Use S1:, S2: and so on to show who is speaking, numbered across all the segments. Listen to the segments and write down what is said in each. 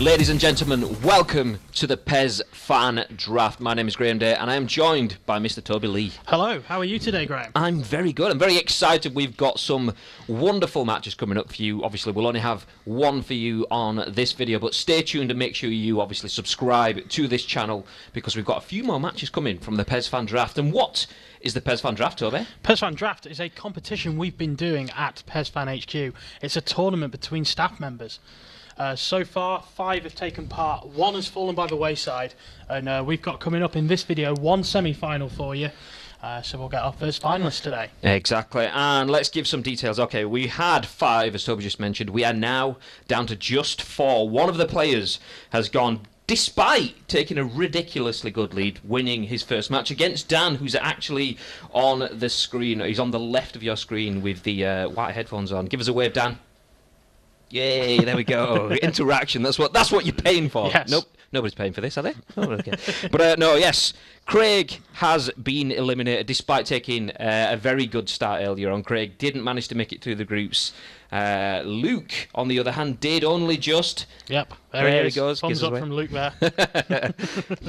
S1: Ladies and gentlemen, welcome to the PES Fan Draft. My name is Graham Day and I am joined by Mr. Toby Lee.
S2: Hello, how are you today, Graham?
S1: I'm very good. I'm very excited. We've got some wonderful matches coming up for you. Obviously, we'll only have one for you on this video, but stay tuned and make sure you obviously subscribe to this channel because we've got a few more matches coming from the PES Fan Draft. And what is the PES Fan Draft, Toby?
S2: PES Fan Draft is a competition we've been doing at PES Fan HQ. It's a tournament between staff members. So far, 5 have taken part, 1 has fallen by the wayside, and we've got coming up in this video 1 semi-final for you. So we'll get our first finalist today.
S1: Exactly, and let's give some details. Okay, we had 5, as Toby just mentioned. We are now down to just 4. One of the players has gone, despite taking a ridiculously good lead, winning his first match against Dan, who's actually on the screen. He's on the left of your screen with the white headphones on. Give us a wave, Dan. Yay, there we go. Interaction, that's what you're paying for.
S2: Yes.
S1: Nope, nobody's paying for this, are they? Oh, okay. But no, yes, Craig has been eliminated despite taking a very good start earlier on. Craig didn't manage to make it through the groups. Luke, on the other hand, did only just.
S2: Yep, there he goes.
S1: Thumbs
S2: up from Luke there.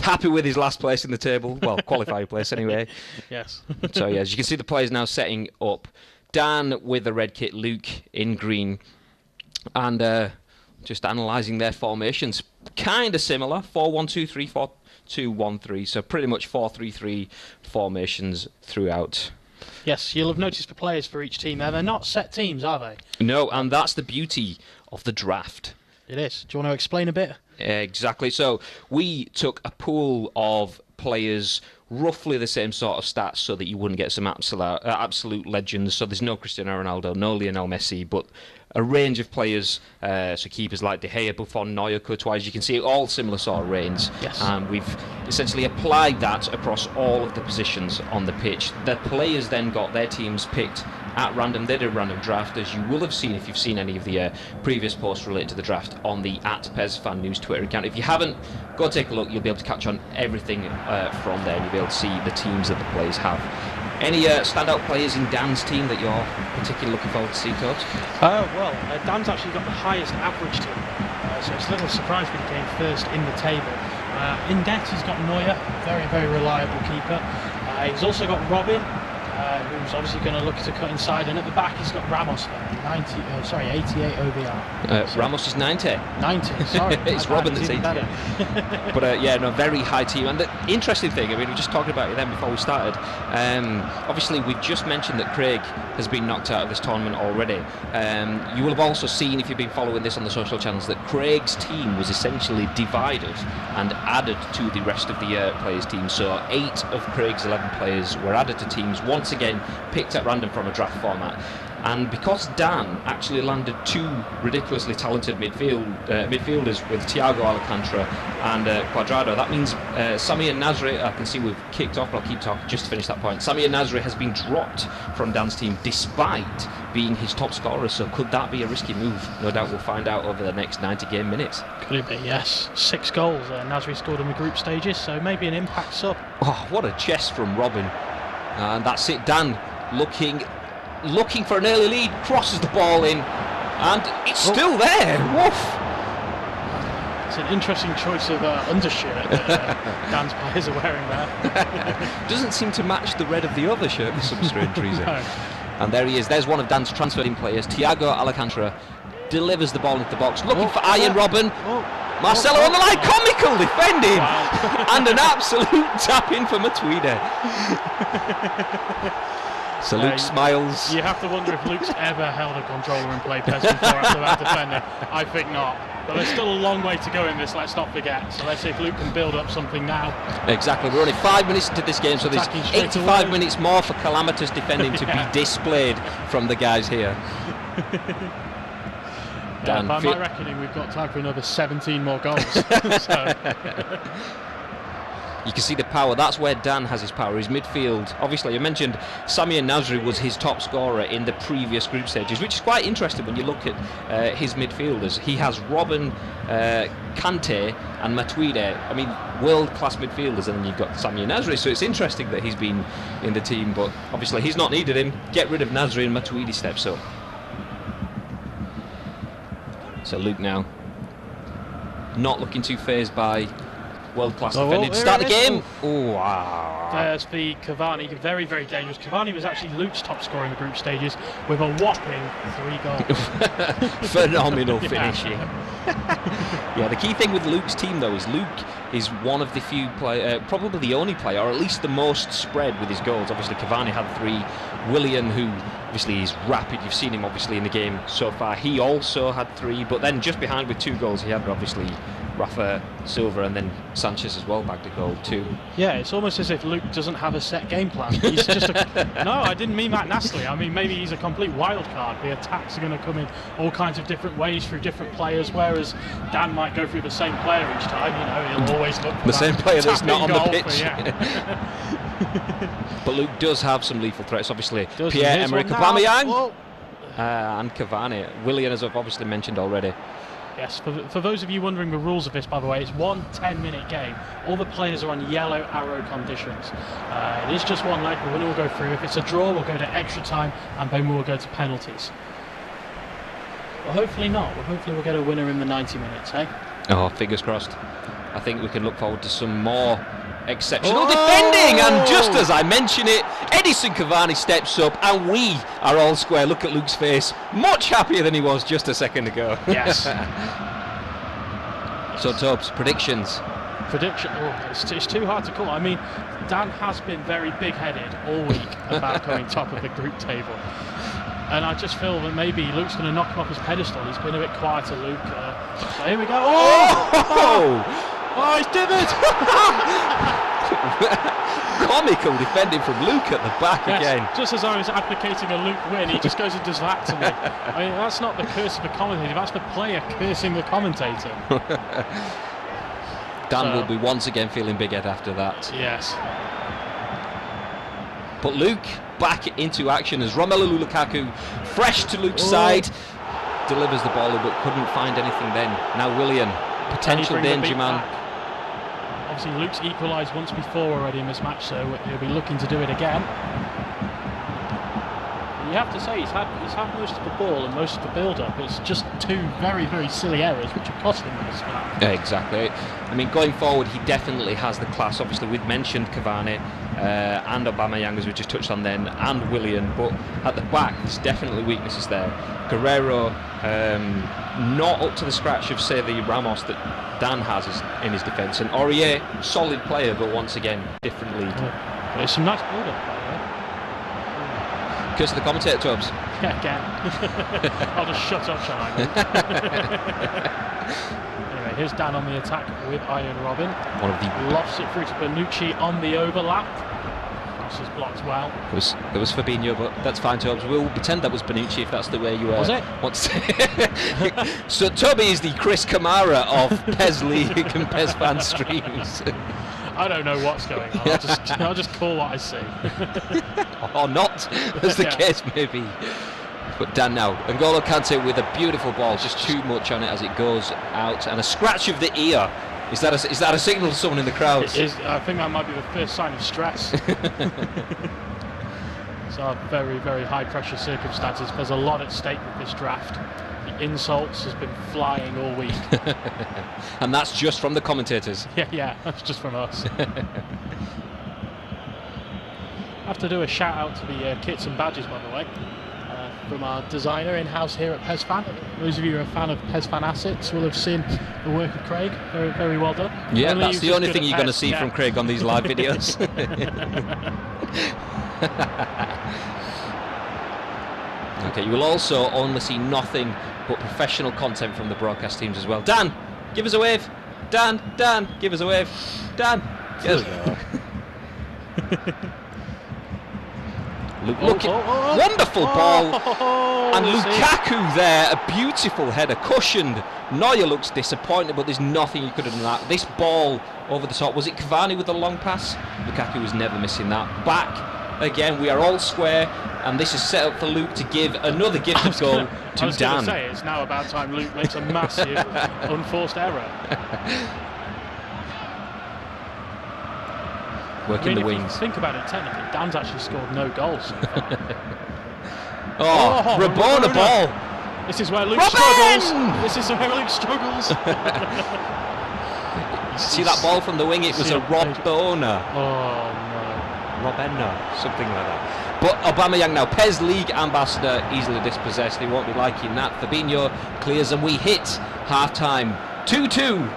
S1: Happy with his last place in the table. Well, qualified place anyway.
S2: Yes.
S1: So, yeah, as you can see, the players now setting up. Dan with the red kit, Luke in green. And just analysing their formations, kind of similar, 4-1-2-3, 4-2-1-3, so pretty much 4-3-3 formations throughout.
S2: Yes, you'll have noticed the players for each team there, they're not set teams, are they?
S1: No, and that's the beauty of the draft.
S2: It is. Do you want to explain a bit?
S1: Exactly. So we took a pool of players roughly the same sort of stats so that you wouldn't get some absolute legends. So there's no Cristiano Ronaldo, no Lionel Messi, but a range of players, so keepers like De Gea, Buffon, Neuer, Courtois. As you can see, all similar sort of range.
S2: Yes.
S1: And we've essentially applied that across all of the positions on the pitch. The players then got their teams picked at random. They did a random draft, as you will have seen if you've seen any of the previous posts related to the draft on the @PES Fan News Twitter account. If you haven't, go take a look. You'll be able to catch on everything from there, and you'll be able to see the teams that the players have. Any standout players in Dan's team that you're particularly looking forward to see, Todd?
S2: Dan's actually got the highest average team, so it's a little surprise when he came first in the table. In net, he's got Neuer, very, very reliable keeper. He's also got Robin, who's obviously going to look to cut inside, and at the back he's got Ramos, 88 OVR.
S1: Ramos is 90.
S2: 90, sorry.
S1: It's Robin that's 80. But yeah, no, very high team. And the interesting thing, I mean, we were just talking about it then before we started. Obviously, we've just mentioned that Craig has been knocked out of this tournament already. You will have also seen, if you've been following this on the social channels, that Craig's team was essentially divided and added to the rest of the players' team. So 8 of Craig's 11 players were added to teams, once again picked at random from a draft format. And because Dan actually landed 2 ridiculously talented midfielders with Thiago Alcantara and Cuadrado, that means Samir Nasri, I can see we've kicked off, but I'll keep talking just to finish that point. Samir Nasri has been dropped from Dan's team despite being his top scorer, so could that be a risky move? No doubt we'll find out over the next 90 game minutes.
S2: Could it be? Yes. 6 goals Nasri scored in the group stages, so maybe an impact sub.
S1: Oh, what a chest from Robin. And that's it. Dan looking for an early lead, crosses the ball in, and it's still there. Woof!
S2: It's an interesting choice of undershirt that Dan's players are wearing there.
S1: Doesn't seem to match the red of the other shirt for some strange reason.
S2: No.
S1: And there he is. There's one of Dan's transferred in players. Thiago Alcantara delivers the ball into the box, looking for Iron Robin. Marcelo on the line, comical defending, and an absolute tap in for Matuidi. So Luke smiles.
S2: You have to wonder if Luke's ever held a controller and played PES before after that defender. I think not. But there's still a long way to go in this, let's not forget. So let's see if Luke can build up something now.
S1: Exactly, we're only 5 minutes into this game, so there's 85 minutes more for calamitous defending to be displayed from the guys here.
S2: By my reckoning, we've got time for another 17 more goals.
S1: You can see the power. That's where Dan has his power. His midfield. Obviously, you mentioned Samir Nasri was his top scorer in the previous group stages, which is quite interesting when you look at his midfielders. He has Robin, Kante and Matuidi. I mean, world-class midfielders, and then you've got Samir Nasri. So it's interesting that he's been in the team, but obviously he's not needed him. Get rid of Nasri and Matuidi steps up. So Luke now not looking too phased by world-class
S2: Oh,
S1: defending to start the game.
S2: Oh,
S1: wow.
S2: There's the Cavani, very, very dangerous. Cavani was actually Luke's top scorer in the group stages with a whopping 3 goals.
S1: Phenomenal finishing. Yeah, the key thing with Luke's team, though, is Luke is one of the few probably the only player, or at least the most spread with his goals. Obviously, Cavani had 3. Willian, who obviously is rapid, you've seen him obviously in the game so far, he also had 3, but then just behind with 2 goals, he had obviously Rafa Silva, and then Sanchez as well bagged a goal too.
S2: Yeah, it's almost as if Luke doesn't have a set game plan. He's just no, I didn't mean that nastily. I mean, maybe he's a complete wild card. The attacks are going to come in all kinds of different ways through different players, whereas Dan might go through the same player each time. You know, he'll always look for
S1: the same player that's not on the pitch. But Luke does have some lethal threats, obviously. Pierre-Emerick Aubameyang and Cavani. Willian, as I've obviously mentioned already.
S2: Yes, for those of you wondering the rules of this, by the way, it's 1 10-minute game. All the players are on yellow arrow conditions. It is just 1 leg, the winner will go through. If it's a draw, we'll go to extra time, and then we'll go to penalties. Well, hopefully not. Well, hopefully we'll get a winner in the 90 minutes, eh?
S1: Oh, fingers crossed. I think we can look forward to some more exceptional defending, and just as I mention it, Edison Cavani steps up and we are all square. Look at Luke's face, much happier than he was just a second ago.
S2: Yes.
S1: So Tubbs, predictions?
S2: It's too hard to call. I mean, Dan has been very big-headed all week about coming top of the group table, and I just feel that maybe Luke's going to knock him off his pedestal. He's been a bit quieter, Luke. So here we go. Oh, he's dithered!
S1: Comical defending from Luke at the back again.
S2: Just as I was advocating a Luke win, he just goes and does that to me. I mean, that's not the curse of the commentator, that's the player cursing the commentator.
S1: Dan will be once again feeling big head after that.
S2: Yes.
S1: But Luke back into action as Romelu Lukaku, fresh to Luke's side, delivers the ball but couldn't find anything then. Now Willian, potential danger man.
S2: Obviously Luke's equalised once before already in this match, so he'll be looking to do it again. And you have to say he's had most of the ball and most of the build-up. It's just 2 very, very silly errors which have cost him this match.
S1: Yeah, exactly. I mean, going forward, he definitely has the class. Obviously, we've mentioned Cavani and Aubameyang, as we just touched on then, and Willian, but at the back, there's definitely weaknesses there. Guerrero, not up to the scratch of, say, the Ramos that Dan has in his defence, and Aurier, solid player, but once again, different league.
S2: But it's some nice build-up, by the way.
S1: Curse of the commentator, Tubbs.
S2: Yeah, again. I'll just shut up, shall I? Anyway, here's Dan on the attack with Iron Robin.
S1: One of the
S2: lofts it through to Bonucci on the overlap. Cross is blocked well.
S1: It was Fabinho, but that's fine, Tubbs. We'll pretend that was Bonucci if that's the way you
S2: was it?
S1: Want to say. So Toby is the Chris Kamara of PES League and PES Fan streams.
S2: I don't know what's going on. I'll just call what I see.
S1: Or not, as the case may be. But Dan now, N'Golo Kante with a beautiful ball, just too much on it as it goes out, and a scratch of the ear. Is that a signal to someone in the crowd?
S2: It is. I think that might be the first sign of stress. So very, very high pressure circumstances. There's a lot at stake with this draft. The insults has been flying all week.
S1: And that's just from the commentators.
S2: Yeah, that's just from us. I have to do a shout out to the kits and badges, by the way, from our designer in-house here at PES Fan. Those of you who are a fan of PES Fan assets will have seen the work of Craig. Very, very well done.
S1: Yeah, that's the only thing you're going to see from Craig on these live videos. Okay, you will also only see nothing but professional content from the broadcast teams as well. Dan, give us a wave. Dan, give us a wave. Dan, there we go. Wonderful ball, and Lukaku there, a beautiful header, cushioned. Neuer looks disappointed, but there's nothing you could have done that. This ball over the top, was it Cavani with the long pass? Lukaku was never missing that. Back again, we are all square, and this is set up for Luke to give another gift of goal to Dan.
S2: I was going to say, it's now about time Luke makes a massive unforced error.
S1: Working the wings.
S2: Think about it technically, Dan's actually scored no goals so far.
S1: Rabona ball.
S2: This is where Luke struggles. This is where Luke struggles.
S1: See that ball from the wing? It was a Robona.
S2: Oh no.
S1: Robena, something like that. But Aubameyang now, PES League ambassador, easily dispossessed. They won't be liking that. Fabinho clears and we hit half-time. 2-2.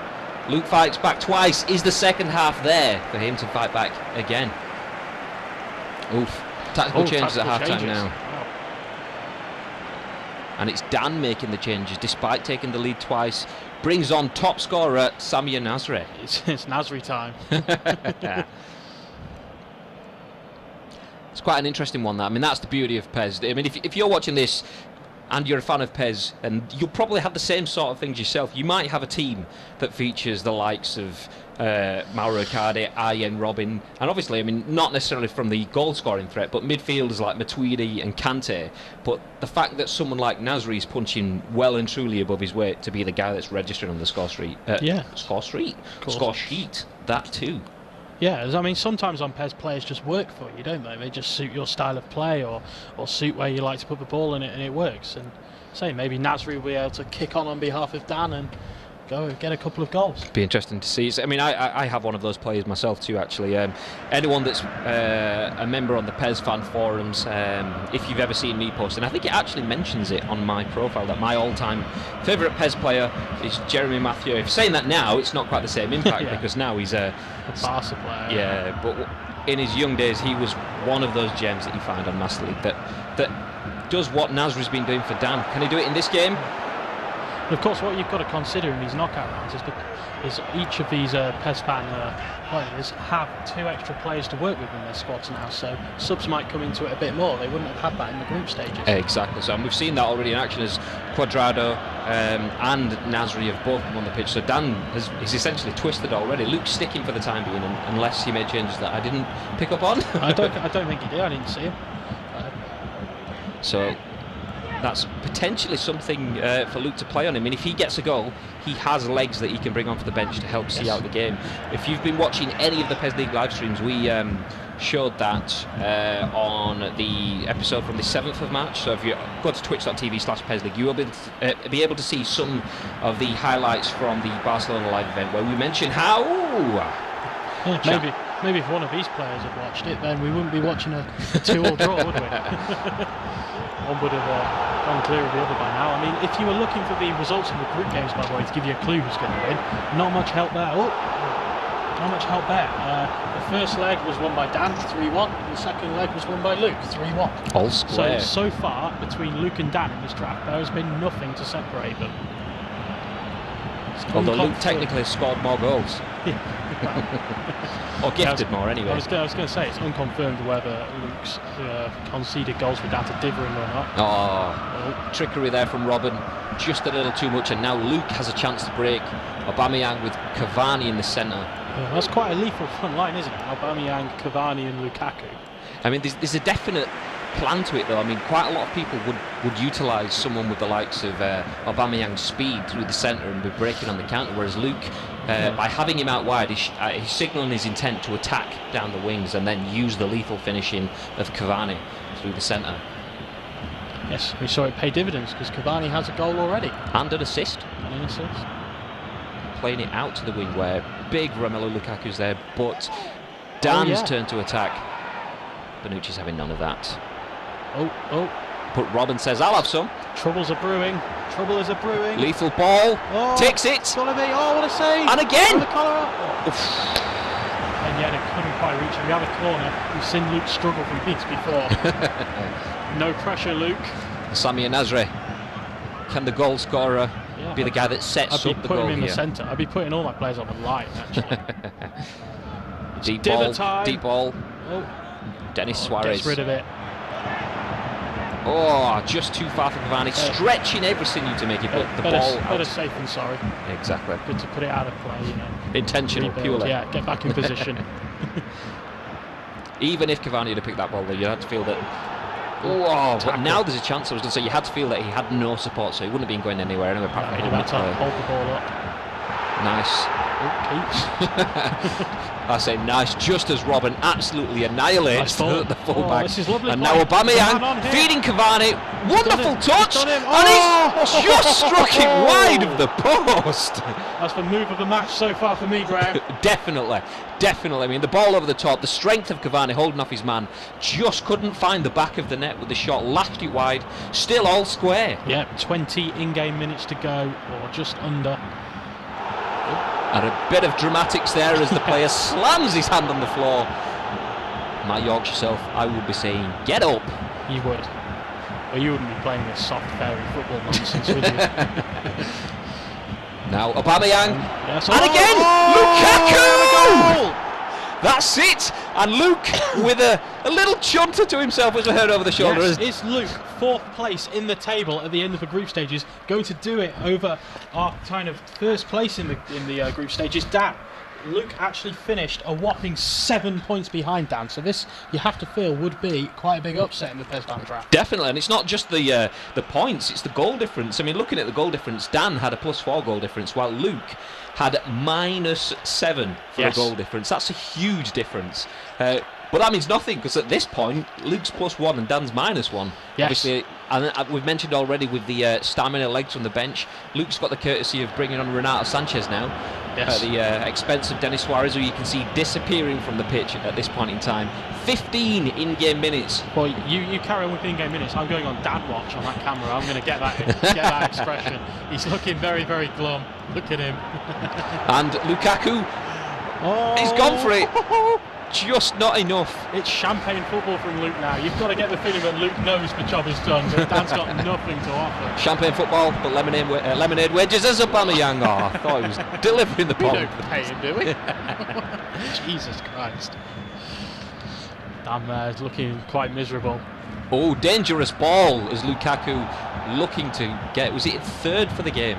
S1: Luke fights back twice. Is the second half there for him to fight back again? Oof. Tactical changes at half-time now.
S2: Wow.
S1: And it's Dan making the changes despite taking the lead twice. Brings on top scorer Samir Nasri.
S2: It's Nasri time.
S1: It's quite an interesting one, that. I mean, that's the beauty of PES. I mean, if you're watching this and you're a fan of PES, and you'll probably have the same sort of things yourself. You might have a team that features the likes of Mauro Icardi, Arjen Robben, and obviously, I mean, not necessarily from the goal-scoring threat, but midfielders like Matuidi and Kante. But the fact that someone like Nasri is punching well and truly above his weight to be the guy that's registered on the score sheet, score sheet, that too.
S2: Yeah, I mean, sometimes on PES players just work for you, don't they? They just suit your style of play or suit where you like to put the ball in it, and it works. And say maybe Nasri will be able to kick on behalf of Dan and go get a couple of goals.
S1: Be interesting to see. I mean, I have one of those players myself too, actually. Anyone that's a member on the PES fan forums, if you've ever seen me post, and I think it actually mentions it on my profile, that my all-time favourite PES player is Jeremy Mathieu. If saying that now, it's not quite the same impact
S2: yeah.
S1: Because now he's a
S2: Barca player.
S1: Yeah, but in his young days, he was one of those gems that you find on Master League that does what Nasri's been doing for Dan. Can he do it in this game?
S2: And of course, what you've got to consider in these knockout rounds is each of these PES fan players have 2 extra players to work with in their squads now, so subs might come into it a bit more. They wouldn't have had that in the group stages.
S1: Exactly, so and we've seen that already in action as Cuadrado and Nasri have both come on the pitch, so Dan is essentially twisted already. Luke's sticking for the time being, unless he made changes that I didn't pick up on.
S2: I don't think he did, I didn't see him.
S1: So that's potentially something for Luke to play on him. I mean, if he gets a goal, he has legs that he can bring onto the bench to help see out the game. If you've been watching any of the PES League live streams, we showed that on the episode from the 7th of March. So if you go to twitch.tv/PES League, you will be able to see some of the highlights from the Barcelona live event where we mentioned how...
S2: Maybe if one of these players had watched it, then we wouldn't be watching a 2-2 draw, would we? One would have gone clear of the other by now. I mean, if you were looking for the results in the group games, by the way, to give you a clue who's going to win, not much help there. Not much help there. The first leg was won by Dan, 3-1. The second leg was won by Luke, 3-1.
S1: All square.
S2: So far, between Luke and Dan in this draft, there has been nothing to separate them.
S1: Although Luke technically has scored more goals. Or gifted more, anyway.
S2: I was going to say, it's unconfirmed whether Luke's conceded goals for Dan to Dithering or not.
S1: Oh, trickery there from Robben. Just a little too much, and now Luke has a chance to break. Aubameyang with Cavani in the centre.
S2: Yeah, that's quite a lethal front line, isn't it? Aubameyang, Cavani and Lukaku.
S1: I mean, there's a definite plan to it, though. I mean, quite a lot of people would utilise someone with the likes of Aubameyang's speed through the centre and be breaking on the counter, whereas Luke, by having him out wide, he's signalling his intent to attack down the wings and then use the lethal finishing of Cavani through the centre.
S2: Yes, we saw it pay dividends because Cavani has a goal already.
S1: And an assist. Playing it out to the wing where big Romelu Lukaku's there, but Dan's turn to attack. Bonucci's having none of that. But Robben says, I'll have some.
S2: Troubles are brewing. Trouble is a brewing.
S1: Lethal ball. Takes it.
S2: It's gotta be. Oh, what a save.
S1: And again.
S2: And yet it couldn't quite reach him. We have a corner. We've seen Luke struggle from beats before. No pressure, Luke.
S1: Samir Nasri. Can the goal scorer be the guy that sets up the goal here?
S2: I'd be putting him in the centre. I'd be putting all my players on the line, actually.
S1: Deep ball. Dennis Suarez.
S2: Gets rid of it.
S1: Oh, just too far for Cavani. Stretching everything to make it, but the ball out.
S2: Better safe than sorry.
S1: Exactly.
S2: Good to put it out of play, you know.
S1: Intentional, purely.
S2: Yeah, get back in position.
S1: Even if Cavani had picked that ball, though, you had to feel that. But now there's a chance. I was going to say you had to feel that he had no support, so he wouldn't have been going anywhere anyway.
S2: He'd have had to hold the ball up.
S1: Nice. I say nice, just as Robin absolutely annihilates the fullback.
S2: This is lovely.
S1: And now Aubameyang feeding Cavani. Wonderful touch, and he's just struck it wide of the post.
S2: That's the move of the match so far for me, Graham.
S1: Definitely. I mean, the ball over the top, the strength of Cavani holding off his man, just couldn't find the back of the net with the shot, lashed it wide, still all square.
S2: Yeah, 20 in-game minutes to go, or just under.
S1: And a bit of dramatics there as the player slams his hand on the floor. My Yorkshire self, I would be saying, get up.
S2: You would. Well, you wouldn't be playing this soft, fairy football nonsense, would you?
S1: Now Aubameyang,
S2: yes,
S1: and again, Lukaku! That's it! And Luke, with a little chunter to himself as we heard over the shoulder.
S2: Yes, is Luke, 4th place in the table at the end of the group stages, going to do it over our kind of first place in the group stages? Dan, Luke actually finished a whopping 7 points behind Dan, so this, you have to feel, would be quite a big upset in the PES Fan Draft.
S1: Definitely, and it's not just the points, it's the goal difference. I mean, looking at the goal difference, Dan had a +4 goal difference, while Luke had -7 for a goal difference. That's a huge difference. But that means nothing, because at this point, Luke's +1 and Dan's -1.
S2: Yes.
S1: Obviously, and we've mentioned already with the stamina legs from the bench, Luke's got the courtesy of bringing on Renato Sanchez now. At the expense of Denis Suarez, who you can see disappearing from the pitch at this point in time. 15 in-game minutes.
S2: Well, you carry on with in-game minutes. I'm going on dad watch on that camera. I'm going to get that expression. He's looking very, very glum. Look at him.
S1: And Lukaku, he's gone for it. Just not enough.
S2: It's champagne football from Luke now. You've got to get the feeling that Luke knows the job is done, but Dan's got nothing to offer.
S1: Champagne football, but lemonade wedges as Aubameyang. I thought he was delivering the ball.
S2: We don't pay him, do we? Jesus Christ. Dan is looking quite miserable.
S1: Oh, dangerous ball as Lukaku looking to get. Was it 3rd for the game?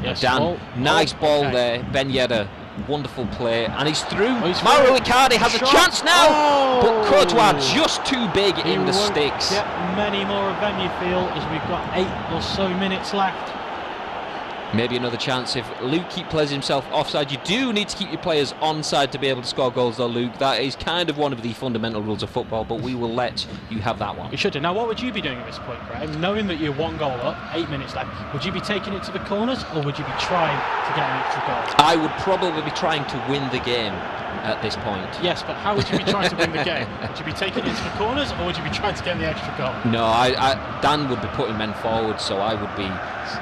S2: Yes.
S1: Dan, nice ball there. Ben Yedder. Wonderful play, and he's through. Mauro Icardi has a chance now, but Courtois just too big in the sticks.
S2: Get many more of them, you feel, as we've got 8 or so minutes left.
S1: Maybe another chance if Luke plays himself offside. You do need to keep your players onside to be able to score goals, though, Luke. That is kind of one of the fundamental rules of football, but we will let you have that one.
S2: We should do. Now, what would you be doing at this point, Graham? Knowing that you're 1 goal up, 8 minutes left, would you be taking it to the corners, or would you be trying to get an extra goal?
S1: I would probably be trying to win the game at this point.
S2: Yes, but how would you be trying to win the game? Would you be taking it to the corners, or would you be trying to get the extra goal?
S1: No, Dan would be putting men forward, so I would be...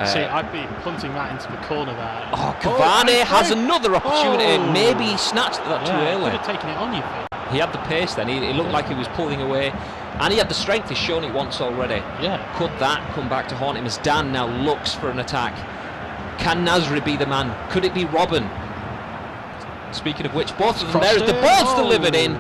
S2: See, I'd be punting that into the corner there.
S1: Oh, Cavani has another opportunity. Maybe he snatched that too early.
S2: Could have taken it on you.
S1: He had the pace then. It looked like he was pulling away. And he had the strength. He's shown it once already.
S2: Yeah.
S1: Could that come back to haunt him as Dan now looks for an attack? Can Nasri be the man? Could it be Robin? Speaking of which, both of them there as the ball's delivered in.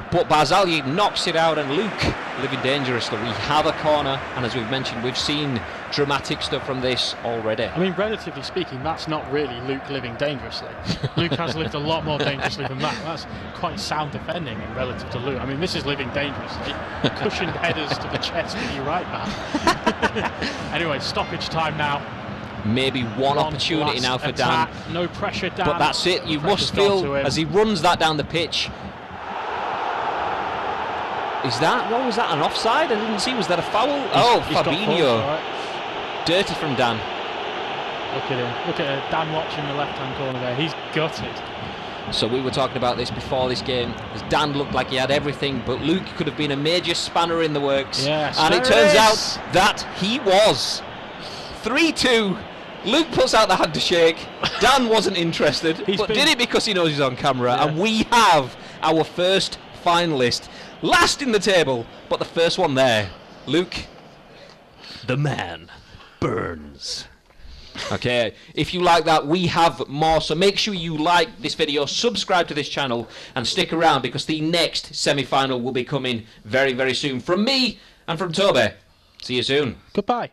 S1: But Barzagli knocks it out, and Luke living dangerously. We have a corner, and as we've mentioned, we've seen dramatic stuff from this already.
S2: I mean, relatively speaking, that's not really Luke living dangerously. Luke has lived a lot more dangerously than that. That's quite sound defending in relative to Luke. I mean, this is living dangerously. Cushioned headers to the chest of your right back. Anyway, stoppage time now.
S1: Maybe one opportunity now for
S2: attack.
S1: Dan.
S2: No pressure, Dan.
S1: But that's it. You must feel as he runs that down the pitch. Is that, what was that, an offside? I didn't see, was that a foul? He's Fabinho. Right. Dirty from Dan.
S2: Look at him. Look at Dan watching the left-hand corner there. He's gutted.
S1: So we were talking about this before this game, as Dan looked like he had everything, but Luke could have been a major spanner in the works.
S2: Yes,
S1: and it turns out that he was. 3-2. Luke puts out the hand to shake. Dan wasn't interested, but did it because he knows he's on camera. Yeah. And we have our first finalist. Last in the table, but the first one there. Luke, the man, burns. Okay, if you like that, we have more, so make sure you like this video, subscribe to this channel, and stick around, because the next semi-final will be coming very, very soon. From me and from Toby. See you soon.
S2: Goodbye.